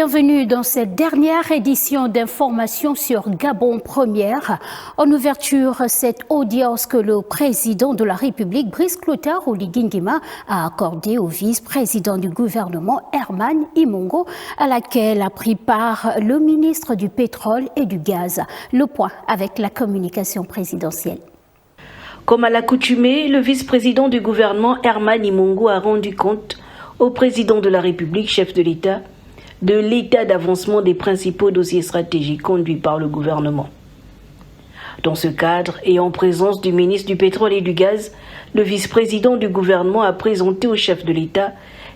Bienvenue dans cette dernière édition d'Information sur Gabon Première. En ouverture, cette audience que le président de la République, Brice Clotaire Oligui Nguema, a accordée au vice-président du gouvernement, Herman Imongo, à laquelle a pris part le ministre du Pétrole et du Gaz. Le point avec la communication présidentielle. Comme à l'accoutumée, le vice-président du gouvernement, Herman Imongo, a rendu compte au président de la République, chef de l'État, de l'état d'avancement des principaux dossiers stratégiques conduits par le gouvernement. Dans ce cadre, et en présence du ministre du Pétrole et du Gaz, le vice-président du gouvernement a présenté au chef de l'État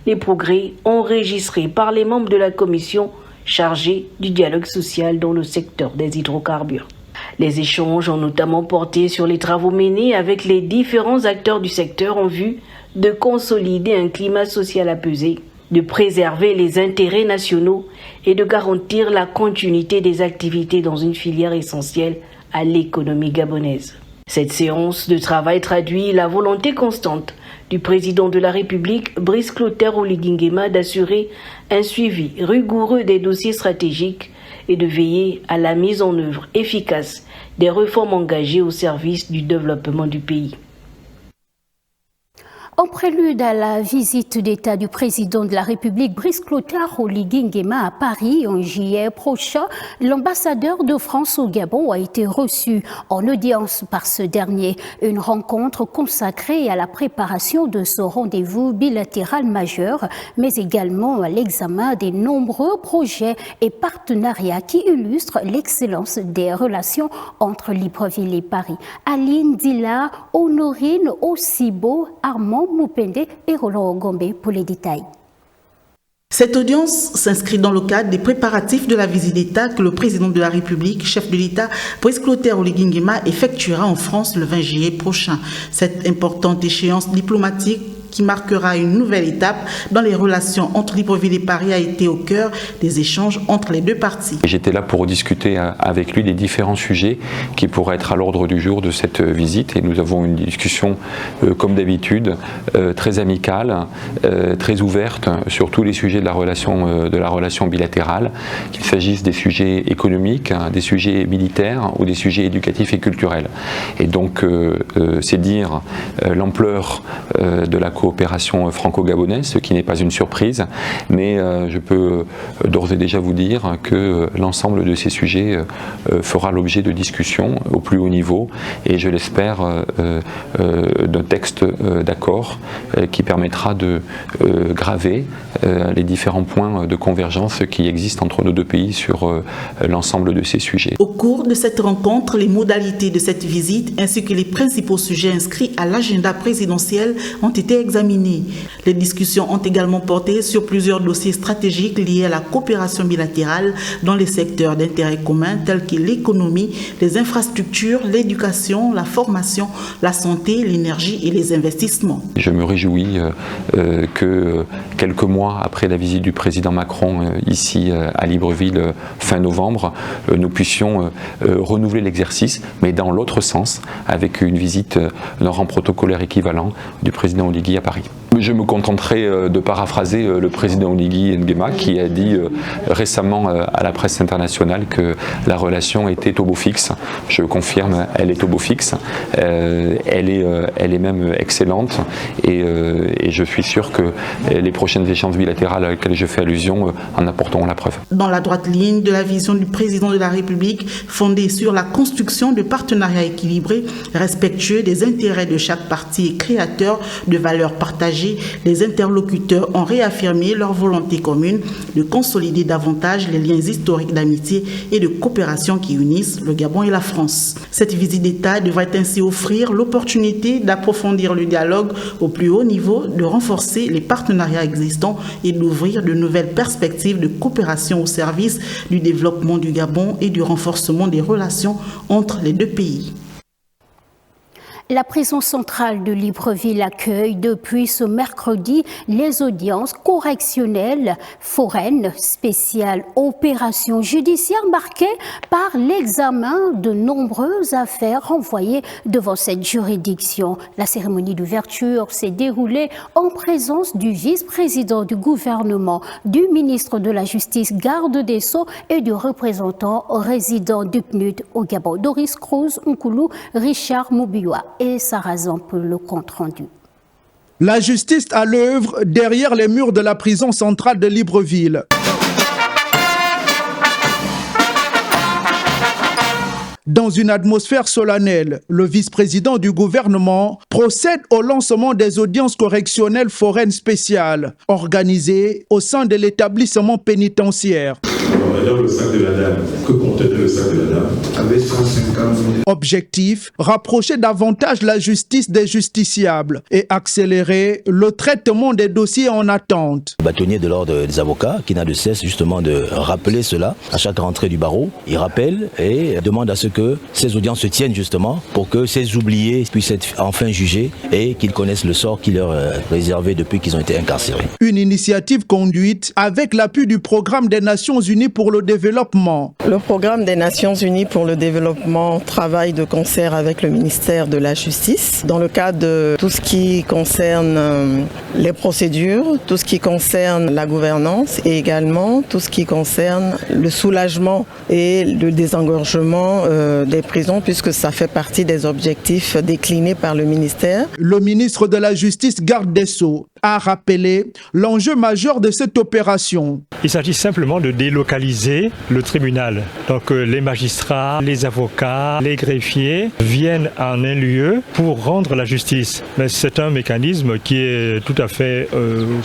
les progrès enregistrés par les membres de la commission chargée du dialogue social dans le secteur des hydrocarbures. Les échanges ont notamment porté sur les travaux menés avec les différents acteurs du secteur en vue de consolider un climat social apaisé, de préserver les intérêts nationaux et de garantir la continuité des activités dans une filière essentielle à l'économie gabonaise. Cette séance de travail traduit la volonté constante du président de la République, Brice Clotaire Oligui Nguema, d'assurer un suivi rigoureux des dossiers stratégiques et de veiller à la mise en œuvre efficace des réformes engagées au service du développement du pays. En prélude à la visite d'État du président de la République, Brice Clotaire Oligui Nguema à Paris en juillet prochain, l'ambassadeur de France au Gabon a été reçu en audience par ce dernier. Une rencontre consacrée à la préparation de ce rendez-vous bilatéral majeur, mais également à l'examen des nombreux projets et partenariats qui illustrent l'excellence des relations entre Libreville et Paris. Aline Dila, Honorine Osibo, Armand Moupende et Roland Gombe pour les détails. Cette audience s'inscrit dans le cadre des préparatifs de la visite d'État que le président de la République, chef de l'État, Brice Clotaire Oligui Nguema, effectuera en France le 20 juillet prochain. Cette importante échéance diplomatique qui marquera une nouvelle étape dans les relations entre Libreville et Paris a été au cœur des échanges entre les deux parties. J'étais là pour discuter avec lui des différents sujets qui pourraient être à l'ordre du jour de cette visite et nous avons une discussion comme d'habitude très amicale, très ouverte sur tous les sujets de la relation bilatérale, qu'il s'agisse des sujets économiques, des sujets militaires ou des sujets éducatifs et culturels. Et donc c'est dire l'ampleur de la coopération franco-gabonaise, ce qui n'est pas une surprise, mais je peux d'ores et déjà vous dire que l'ensemble de ces sujets fera l'objet de discussions au plus haut niveau et je l'espère d'un texte d'accord qui permettra de graver les différents points de convergence qui existent entre nos deux pays sur l'ensemble de ces sujets. Au cours de cette rencontre, les modalités de cette visite ainsi que les principaux sujets inscrits à l'agenda présidentiel ont été examinés. Les discussions ont également porté sur plusieurs dossiers stratégiques liés à la coopération bilatérale dans les secteurs d'intérêt commun tels que l'économie, les infrastructures, l'éducation, la formation, la santé, l'énergie et les investissements. Je me réjouis que quelques mois après la visite du président Macron ici à Libreville fin novembre, nous puissions renouveler l'exercice, mais dans l'autre sens, avec une visite d'un rang protocolaire équivalent du président Oligui à Paris. Je me contenterai de paraphraser le président Oligui Nguema qui a dit récemment à la presse internationale que la relation était au beau fixe. Je confirme, elle est au beau fixe. Elle est même excellente et je suis sûr que les prochaines échéances bilatérales à lesquelles je fais allusion en apporteront la preuve. Dans la droite ligne de la vision du président de la République, fondée sur la construction de partenariats équilibrés, respectueux des intérêts de chaque partie et créateurs de valeurs partagées, les interlocuteurs ont réaffirmé leur volonté commune de consolider davantage les liens historiques d'amitié et de coopération qui unissent le Gabon et la France. Cette visite d'État devrait ainsi offrir l'opportunité d'approfondir le dialogue au plus haut niveau, de renforcer les partenariats existants et d'ouvrir de nouvelles perspectives de coopération au service du développement du Gabon et du renforcement des relations entre les deux pays. La prison centrale de Libreville accueille depuis ce mercredi les audiences correctionnelles foraines spéciales, opérations judiciaires marquées par l'examen de nombreuses affaires renvoyées devant cette juridiction. La cérémonie d'ouverture s'est déroulée en présence du vice-président du gouvernement, du ministre de la Justice, garde des Sceaux et du représentant résident du PNUD au Gabon. Doris Cruz Nkoulou, Richard Moubiwa et Sarazan pour le compte-rendu. La justice à l'œuvre derrière les murs de la prison centrale de Libreville. Dans une atmosphère solennelle, le vice-président du gouvernement procède au lancement des audiences correctionnelles foraines spéciales organisées au sein de l'établissement pénitentiaire. Madame, le sac de la dame. Que contenait le sac de la dame? Avec 150 000. Objectif, rapprocher davantage la justice des justiciables et accélérer le traitement des dossiers en attente. Bâtonnier de l'ordre des avocats qui n'a de cesse justement de rappeler cela à chaque rentrée du barreau. Il rappelle et demande à ce que ces audiences se tiennent justement pour que ces oubliés puissent être enfin jugés et qu'ils connaissent le sort qui leur est réservé depuis qu'ils ont été incarcérés. Une initiative conduite avec l'appui du Programme des Nations Unies pour le développement. Le Programme des Nations Unies pour le développement travaille de concert avec le ministère de la Justice dans le cadre de tout ce qui concerne les procédures, tout ce qui concerne la gouvernance et également tout ce qui concerne le soulagement et le désengorgement des prisons puisque ça fait partie des objectifs déclinés par le ministère. Le ministre de la Justice, garde des Sceaux, a rappelé l'enjeu majeur de cette opération. Il s'agit simplement de délocaliser le tribunal. Donc les magistrats, les avocats, les greffiers viennent en un lieu pour rendre la justice. Mais c'est un mécanisme qui est tout à fait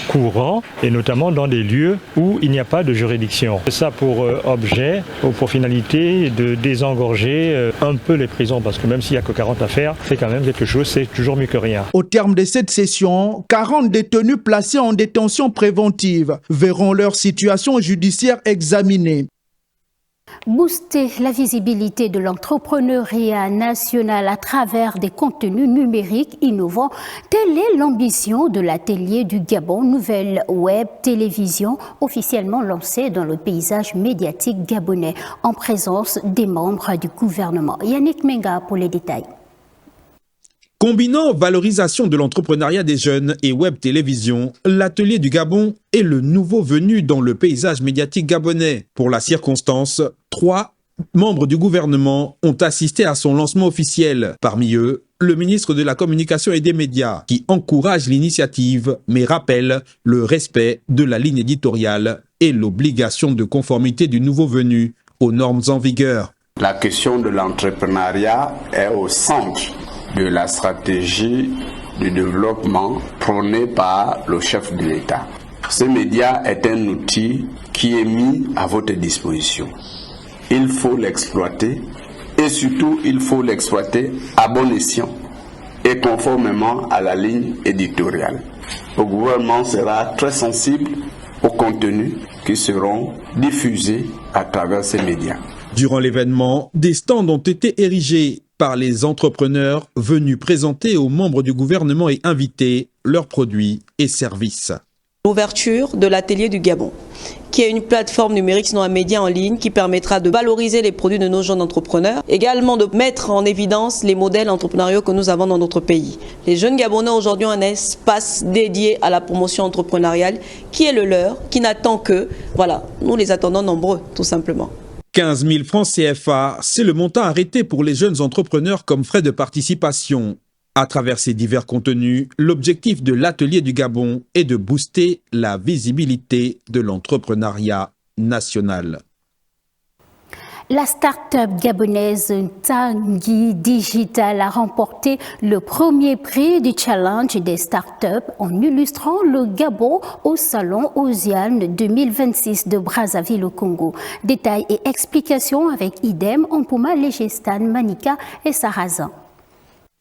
courant et notamment dans des lieux où il n'y a pas de juridiction. C'est ça pour objet ou pour finalité de désengorger un peu les prisons parce que même s'il n'y a que 40 affaires, c'est quand même quelque chose, c'est toujours mieux que rien. Au terme de cette session, 40 détenus placés en détention préventive verront leur situation judiciaire examinée. Booster la visibilité de l'entrepreneuriat national à travers des contenus numériques innovants, telle est l'ambition de l'Atelier du Gabon, nouvelle web télévision officiellement lancée dans le paysage médiatique gabonais en présence des membres du gouvernement. Yannick Menga pour les détails. Combinant valorisation de l'entrepreneuriat des jeunes et web télévision, l'Atelier du Gabon est le nouveau venu dans le paysage médiatique gabonais. Pour la circonstance, 3 membres du gouvernement ont assisté à son lancement officiel. Parmi eux, le ministre de la Communication et des Médias, qui encourage l'initiative, mais rappelle le respect de la ligne éditoriale et l'obligation de conformité du nouveau venu aux normes en vigueur. La question de l'entrepreneuriat est au centre de la stratégie de développement prônée par le chef de l'État. Ce média est un outil qui est mis à votre disposition. Il faut l'exploiter et surtout il faut l'exploiter à bon escient et conformément à la ligne éditoriale. Le gouvernement sera très sensible aux contenus qui seront diffusés à travers ces médias. Durant l'événement, des stands ont été érigés par les entrepreneurs venus présenter aux membres du gouvernement et invités leurs produits et services. L'ouverture de l'Atelier du Gabon, qui est une plateforme numérique, sinon un média en ligne, qui permettra de valoriser les produits de nos jeunes entrepreneurs, également de mettre en évidence les modèles entrepreneuriaux que nous avons dans notre pays. Les jeunes Gabonais aujourd'hui ont un espace dédié à la promotion entrepreneuriale qui est le leur, qui n'attend que, voilà, nous les attendons nombreux, tout simplement. 15 000 francs CFA, c'est le montant arrêté pour les jeunes entrepreneurs comme frais de participation. À travers ces divers contenus, l'objectif de l'Atelier du Gabon est de booster la visibilité de l'entrepreneuriat national. La start-up gabonaise Tanguy Digital a remporté le premier prix du challenge des start-up en illustrant le Gabon au salon Osiane 2026 de Brazzaville au Congo. Détails et explications avec Idem, Ampuma, Legestan, Manika et Sarazan.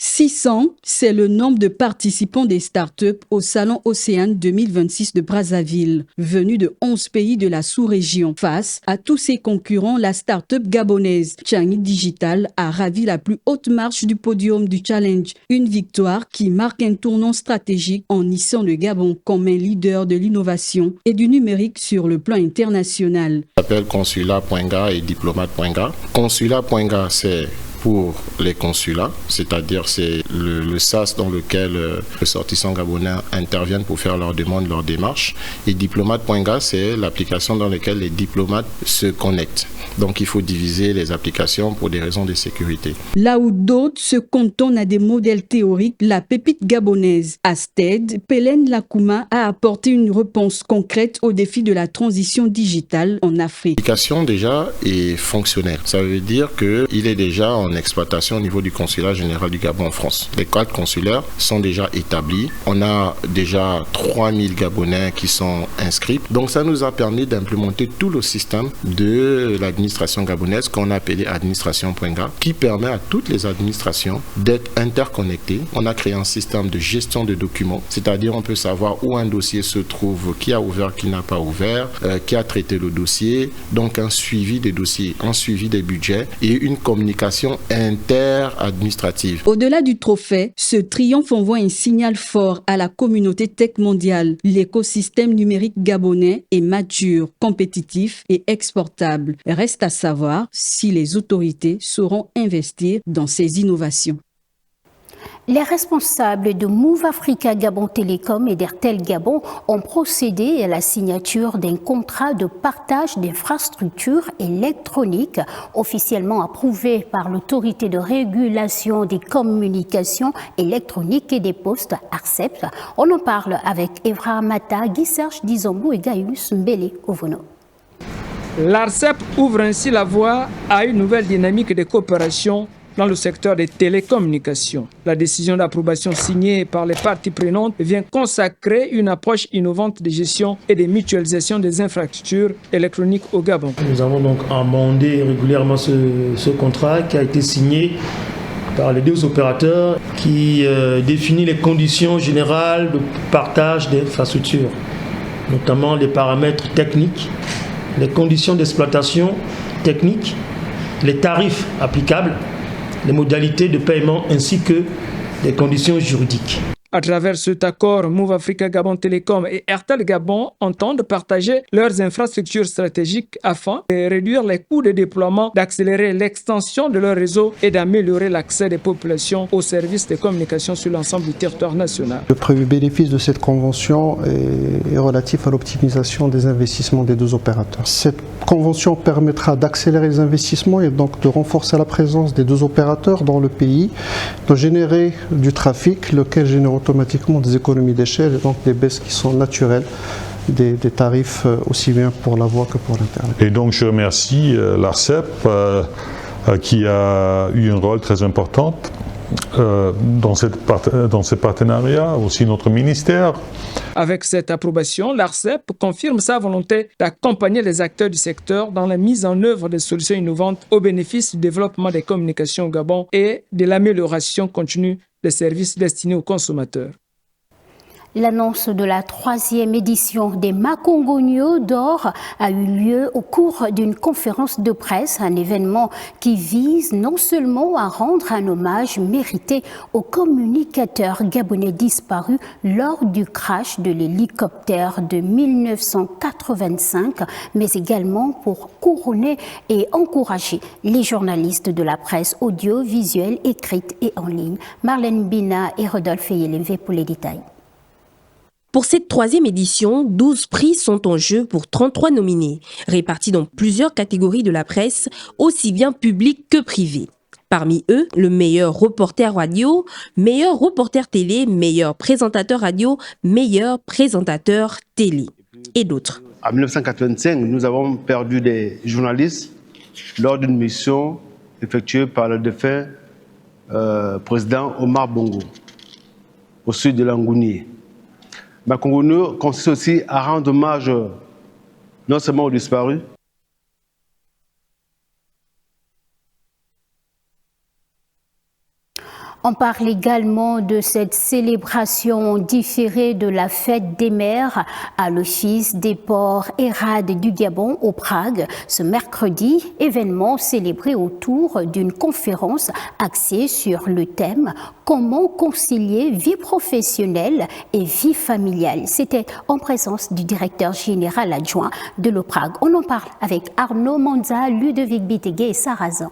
600, c'est le nombre de participants des startups au Salon Océane 2026 de Brazzaville, venus de 11 pays de la sous-région. Face à tous ses concurrents, la startup gabonaise Changi Digital a ravi la plus haute marche du podium du challenge. Une victoire qui marque un tournant stratégique en hissant le Gabon comme un leader de l'innovation et du numérique sur le plan international. Ça s'appelle consulat.ga et diplomate.ga. Consulat.ga, c'est pour les consulats, c'est-à-dire c'est le SAS dans lequel les ressortissants gabonais interviennent pour faire leurs demandes, leurs démarches. Et diplomate.ga, c'est l'application dans laquelle les diplomates se connectent. Donc il faut diviser les applications pour des raisons de sécurité. Là où d'autres se cantonnent à des modèles théoriques, la pépite gabonaise Asted, Pélène Lakouma, a apporté une réponse concrète au défi de la transition digitale en Afrique. L'application déjà est fonctionnelle. Ça veut dire qu'il est déjà en exploitation au niveau du consulat général du Gabon en France. Les cadres consulaires sont déjà établis. On a déjà 3000 Gabonais qui sont inscrits. Donc ça nous a permis d'implémenter tout le système de l'administration gabonaise qu'on a appelé administration.ga, qui permet à toutes les administrations d'être interconnectées. On a créé un système de gestion de documents, c'est-à-dire on peut savoir où un dossier se trouve, qui a ouvert, qui n'a pas ouvert, qui a traité le dossier, donc un suivi des dossiers, un suivi des budgets et une communication inter-administrative. Au-delà du trophée, ce triomphe envoie un signal fort à la communauté tech mondiale. L'écosystème numérique gabonais est mature, compétitif et exportable. Reste à savoir si les autorités sauront investir dans ces innovations. Les responsables de Move Africa Gabon Télécom et d'Airtel Gabon ont procédé à la signature d'un contrat de partage d'infrastructures électroniques officiellement approuvé par l'autorité de régulation des communications électroniques et des postes ARCEP. On en parle avec Evra Mata, Guy Serge Dizombo et Gaius Mbele Ovono. L'ARCEP ouvre ainsi la voie à une nouvelle dynamique de coopération dans le secteur des télécommunications. La décision d'approbation signée par les parties prenantes vient consacrer une approche innovante de gestion et de mutualisation des infrastructures électroniques au Gabon. Nous avons donc amendé régulièrement ce contrat qui a été signé par les deux opérateurs qui définit les conditions générales de partage d'infrastructures, notamment les paramètres techniques, les conditions d'exploitation technique, les tarifs applicables, les modalités de paiement ainsi que les conditions juridiques. À travers cet accord, Move Africa Gabon Télécom et Airtel Gabon entendent partager leurs infrastructures stratégiques afin de réduire les coûts de déploiement, d'accélérer l'extension de leur réseau et d'améliorer l'accès des populations aux services de communication sur l'ensemble du territoire national. Le premier bénéfice de cette convention est relatif à l'optimisation des investissements des deux opérateurs. Cette convention permettra d'accélérer les investissements et donc de renforcer la présence des deux opérateurs dans le pays, de générer du trafic, lequel génère automatiquement des économies d'échelle et donc des baisses qui sont naturelles des tarifs aussi bien pour la voix que pour l'Internet. Et donc je remercie l'ARCEP qui a eu un rôle très important dans ces partenariats, aussi notre ministère. Avec cette approbation, l'ARCEP confirme sa volonté d'accompagner les acteurs du secteur dans la mise en œuvre de solutions innovantes au bénéfice du développement des communications au Gabon et de l'amélioration continue des services destinés aux consommateurs. L'annonce de la 3e édition des Makongogno d'or a eu lieu au cours d'une conférence de presse, un événement qui vise non seulement à rendre un hommage mérité aux communicateurs gabonais disparus lors du crash de l'hélicoptère de 1985, mais également pour couronner et encourager les journalistes de la presse audiovisuelle, écrite et en ligne. Marlène Bina et Rodolphe Yelenvé pour les détails. Pour cette 3e édition, 12 prix sont en jeu pour 33 nominés, répartis dans plusieurs catégories de la presse, aussi bien publique que privée. Parmi eux, le meilleur reporter radio, meilleur reporter télé, meilleur présentateur radio, meilleur présentateur télé et d'autres. En 1985, nous avons perdu des journalistes lors d'une mission effectuée par le défunt président Omar Bongo, au sud de l'Angouni. Makongogno consiste aussi à rendre hommage non seulement aux disparus, On parle également de cette célébration différée de la fête des mères à l'Office des ports et rades du Gabon au Prague ce mercredi, événement célébré autour d'une conférence axée sur le thème « Comment concilier vie professionnelle et vie familiale ». C'était en présence du directeur général adjoint de l'OPRAG. On en parle avec Arnaud Monza, Ludovic Bitegué et Sarazan.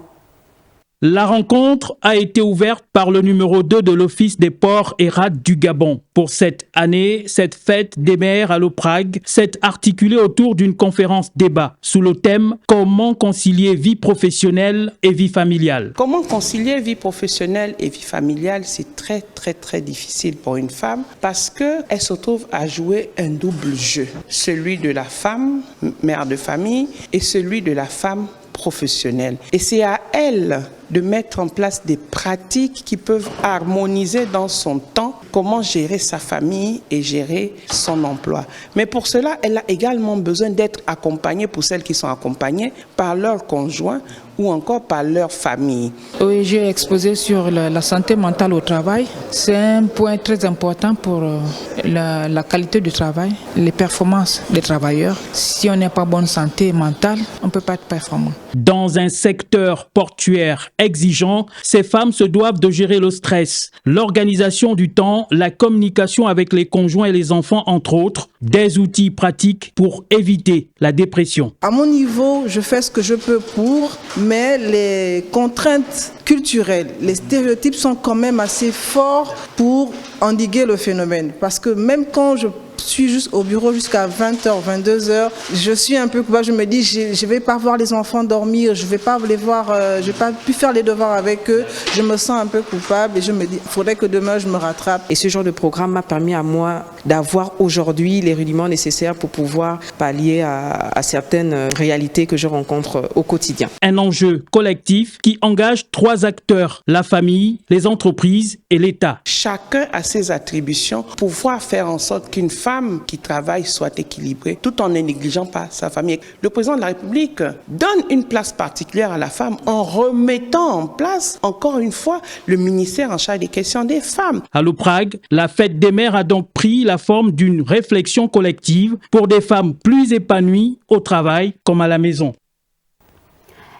La rencontre a été ouverte par le numéro 2 de l'Office des ports et rades du Gabon. Pour cette année, cette fête des mères à l'OPRAG s'est articulée autour d'une conférence débat sous le thème « Comment concilier vie professionnelle et vie familiale ». Comment concilier vie professionnelle et vie familiale, c'est très difficile pour une femme parce qu'elle se trouve à jouer un double jeu. Celui de la femme, mère de famille, et celui de la femme professionnelle. Et c'est à elle de mettre en place des pratiques qui peuvent harmoniser dans son temps comment gérer sa famille et gérer son emploi. Mais pour cela, elle a également besoin d'être accompagnée, pour celles qui sont accompagnées, par leur conjoint ou encore par leur famille. Oui, j'ai exposé sur la santé mentale au travail. C'est un point très important pour la qualité du travail, les performances des travailleurs. Si on n'a pas bonne santé mentale, on ne peut pas être performant. Dans un secteur portuaire exigeant, ces femmes se doivent de gérer le stress, l'organisation du temps, la communication avec les conjoints et les enfants, entre autres, des outils pratiques pour éviter la dépression. À mon niveau, je fais ce que je peux mais les contraintes culturelles, les stéréotypes sont quand même assez forts pour endiguer le phénomène. Parce que même quand je suis juste au bureau jusqu'à 20h, 22h, je suis un peu coupable. Je me dis, je ne vais pas voir les enfants dormir, je ne vais pas les voir, je vais pas pu faire les devoirs avec eux. Je me sens un peu coupable et je me dis, il faudrait que demain je me rattrape. Et ce genre de programme m'a permis à moi d'avoir aujourd'hui les rudiments nécessaires pour pouvoir pallier à certaines réalités que je rencontre au quotidien. Un enjeu collectif qui engage 3 acteurs, la famille, les entreprises et l'État. Chacun a ses attributions pour pouvoir faire en sorte qu'une femme qui travaille soit équilibrée tout en ne négligeant pas sa famille. Le président de la République donne une place particulière à la femme en remettant en place, encore une fois, le ministère en charge des questions des femmes. À l'OPRAG, la fête des mères a donc pris la forme d'une réflexion collective pour des femmes plus épanouies au travail comme à la maison.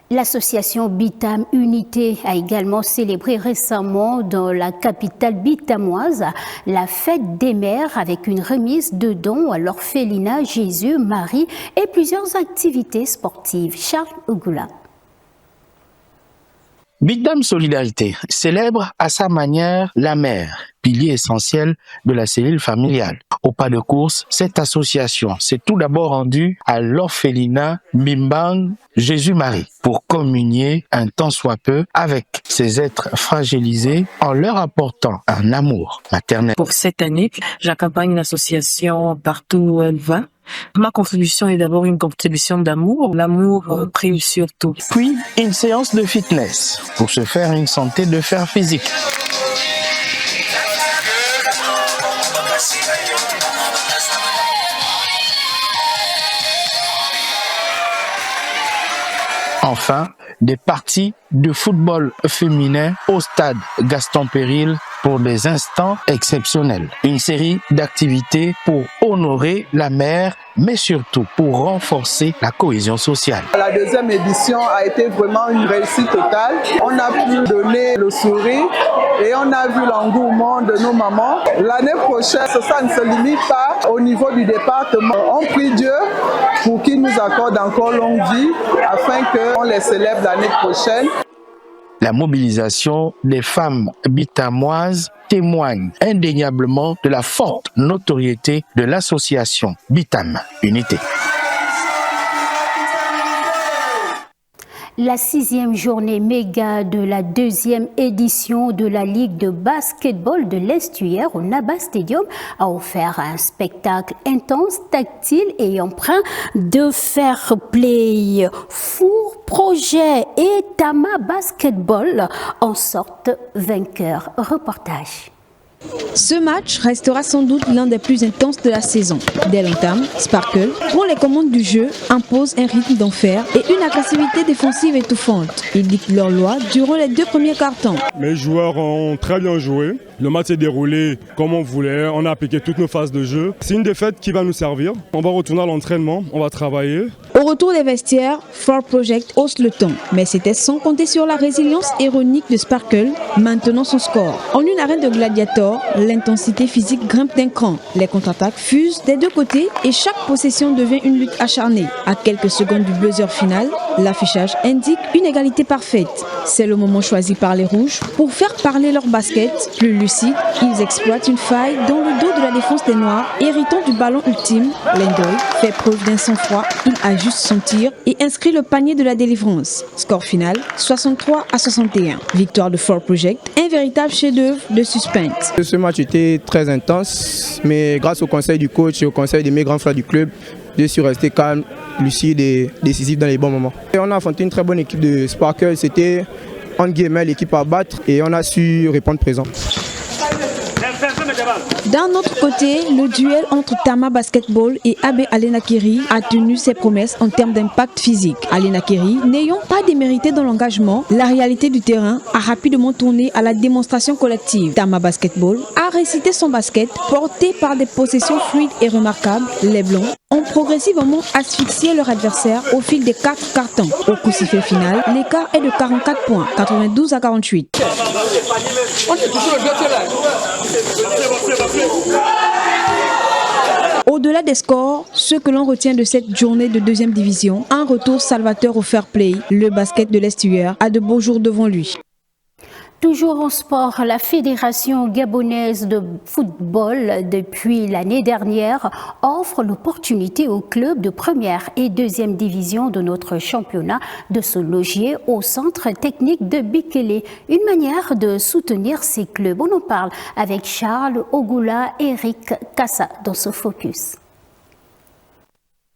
L'association Bitam Unité a également célébré récemment dans la capitale bitamoise la fête des mères avec une remise de dons à l'orphelinat Jésus, Marie et plusieurs activités sportives. Charles Ougoula. Bitam Solidarité célèbre à sa manière la mère, pilier essentiel de la cellule familiale. Au pas de course, cette association s'est tout d'abord rendue à l'orphelinat Bimbang Jésus-Marie pour communier un tant soit peu avec ces êtres fragilisés en leur apportant un amour maternel. Pour cette année, j'accompagne l'association partout où elle va. Ma contribution est d'abord une contribution d'amour. L'amour prime surtout. Puis, une séance de fitness pour se faire une santé de fer physique. Enfin, des parties de football féminin au stade Gaston Péril pour des instants exceptionnels. Une série d'activités pour honorer la mère, mais surtout pour renforcer la cohésion sociale. La deuxième édition a été vraiment une réussite totale. On a pu donner le sourire et on a vu l'engouement de nos mamans. L'année prochaine, ça ne se limite pas au niveau du département. On prie Dieu pour qu'il nous accorde encore longue vie afin qu'on les célèbre l'année prochaine. La mobilisation des femmes bitamoises témoigne indéniablement de la forte notoriété de l'association Bitam Unité. La 6e journée méga de la 2e édition de la Ligue de basketball de l'Estuaire au Naba Stadium a offert un spectacle intense, tactile et empreint de fair play. Four Projet et Tama Basketball en sortent vainqueurs. Reportage. Ce match restera sans doute l'un des plus intenses de la saison. Dès l'entame, Sparkle prend les commandes du jeu, impose un rythme d'enfer et une agressivité défensive étouffante. Ils dictent leur loi durant les 2 premiers quarts-temps. Mes joueurs ont très bien joué. Le match s'est déroulé comme on voulait. On a appliqué toutes nos phases de jeu. C'est une défaite qui va nous servir. On va retourner à l'entraînement, on va travailler. Au retour des vestiaires, Fort Project hausse le ton. Mais c'était sans compter sur la résilience ironique de Sparkle, maintenant son score. En une arène de gladiators, l'intensité physique grimpe d'un cran. Les contre-attaques fusent des 2 côtés et chaque possession devient une lutte acharnée. À quelques secondes du buzzer final, l'affichage indique une égalité parfaite. C'est le moment choisi par les Rouges pour faire parler leur basket. Plus lucide, ils exploitent une faille dans le dos de la défense des Noirs, héritant du ballon ultime. Lendoy fait preuve d'un sang-froid, il ajuste son tir et inscrit le panier de la délivrance. Score final, 63-61. Victoire de Fort Project, un véritable chef-d'œuvre de suspense. Ce match était très intense, mais grâce au conseil du coach et au conseil de mes grands frères du club, je suis resté calme, lucide et décisif dans les bons moments. Et on a affronté une très bonne équipe de Sparkle, c'était entre guillemets l'équipe à battre et on a su répondre présent. D'un autre côté, le duel entre Tama Basketball et Abe Alenakeri a tenu ses promesses en termes d'impact physique. Alenakeri, n'ayant pas démérité dans l'engagement, la réalité du terrain a rapidement tourné à la démonstration collective. Tama Basketball a récité son basket, porté par des possessions fluides et remarquables. Les Blancs ont progressivement asphyxié leur adversaire au fil des 4 cartons. Au coup sifflet final, l'écart est de 44 points, 92-48. Au-delà des scores, ce que l'on retient de cette journée de 2e division, un retour salvateur au fair play. Le basket de l'Estuaire a de beaux jours devant lui. Toujours en sport, la Fédération gabonaise de football, depuis l'année dernière, offre l'opportunité aux clubs de 1re et 2e division de notre championnat de se loger au centre technique de Bikele. Une manière de soutenir ces clubs. On en parle avec Charles Ogula et Eric Kassa dans ce focus.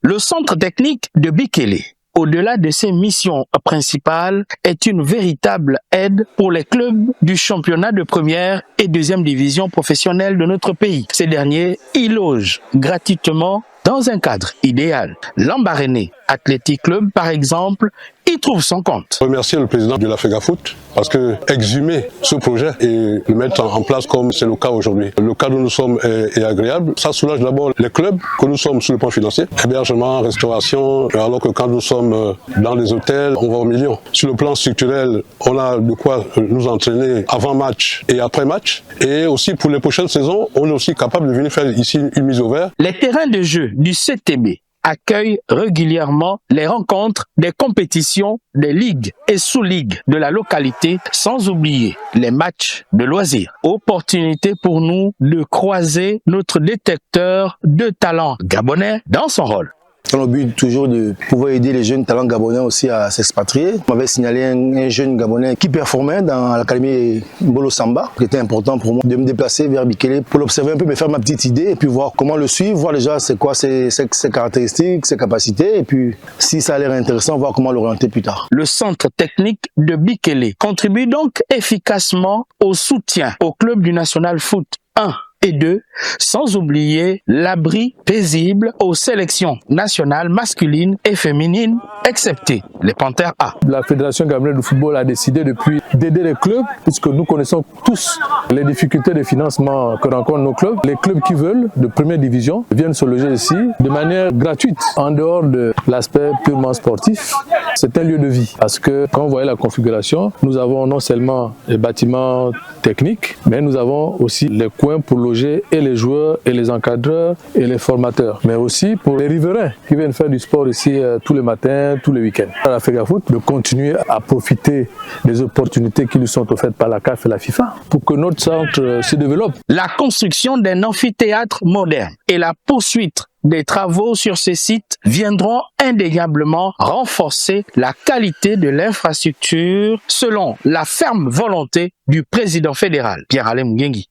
Le centre technique de Bikele, au-delà de ses missions principales, est une véritable aide pour les clubs du championnat de 1re et 2e division professionnelle de notre pays. Ces derniers y logent gratuitement dans un cadre idéal. Lambaréné Athletic Club, par exemple, y trouve son compte. Remercier le président de la FEGAFOOT parce que exhumer ce projet et le mettre en place comme c'est le cas aujourd'hui. Le cadre où nous sommes est agréable. Ça soulage d'abord les clubs que nous sommes sur le plan financier. Hébergement, restauration, alors que quand nous sommes dans les hôtels, on va au million. Sur le plan structurel, on a de quoi nous entraîner avant match et après match. Et aussi pour les prochaines saisons, on est aussi capable de venir faire ici une mise au vert. Les terrains de jeu du CTB accueille régulièrement les rencontres des compétitions des ligues et sous-ligues de la localité, sans oublier les matchs de loisirs. Opportunité pour nous de croiser notre détecteur de talents gabonais dans son rôle. Dans le but toujours de pouvoir aider les jeunes talents gabonais aussi à s'expatrier. On m'avait signalé un jeune gabonais qui performait dans l'académie Mbolo Samba, qui était important pour moi de me déplacer vers Bikele pour l'observer un peu, me faire ma petite idée et puis voir comment le suivre, voir déjà c'est quoi ses caractéristiques, ses capacités et puis si ça a l'air intéressant, voir comment l'orienter plus tard. Le centre technique de Bikele contribue donc efficacement au soutien au club du National Foot 1 et 2, sans oublier l'abri paisible aux sélections nationales masculines et féminines, excepté les Panthères A. La Fédération gabonaise de football a décidé depuis d'aider les clubs, puisque nous connaissons tous les difficultés de financement que rencontrent nos clubs. Les clubs qui veulent de 1re division viennent se loger ici de manière gratuite, en dehors de l'aspect purement sportif. C'est un lieu de vie, parce que quand vous voyez la configuration, nous avons non seulement les bâtiments techniques, mais nous avons aussi les coins pour loger et les joueurs et les encadreurs et les formateurs, mais aussi pour les riverains qui viennent faire du sport ici tous les matins, tous les week-ends. À la FEGAFOOT de continuer à profiter des opportunités qui nous sont offertes par la CAF et la FIFA pour que notre centre se développe. La construction d'un amphithéâtre moderne et la poursuite des travaux sur ces sites viendront indéniablement renforcer la qualité de l'infrastructure selon la ferme volonté du président fédéral, Pierre-Alain Mougengi.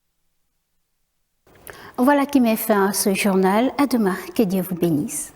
Voilà qui met fin à ce journal. À demain. Que Dieu vous bénisse.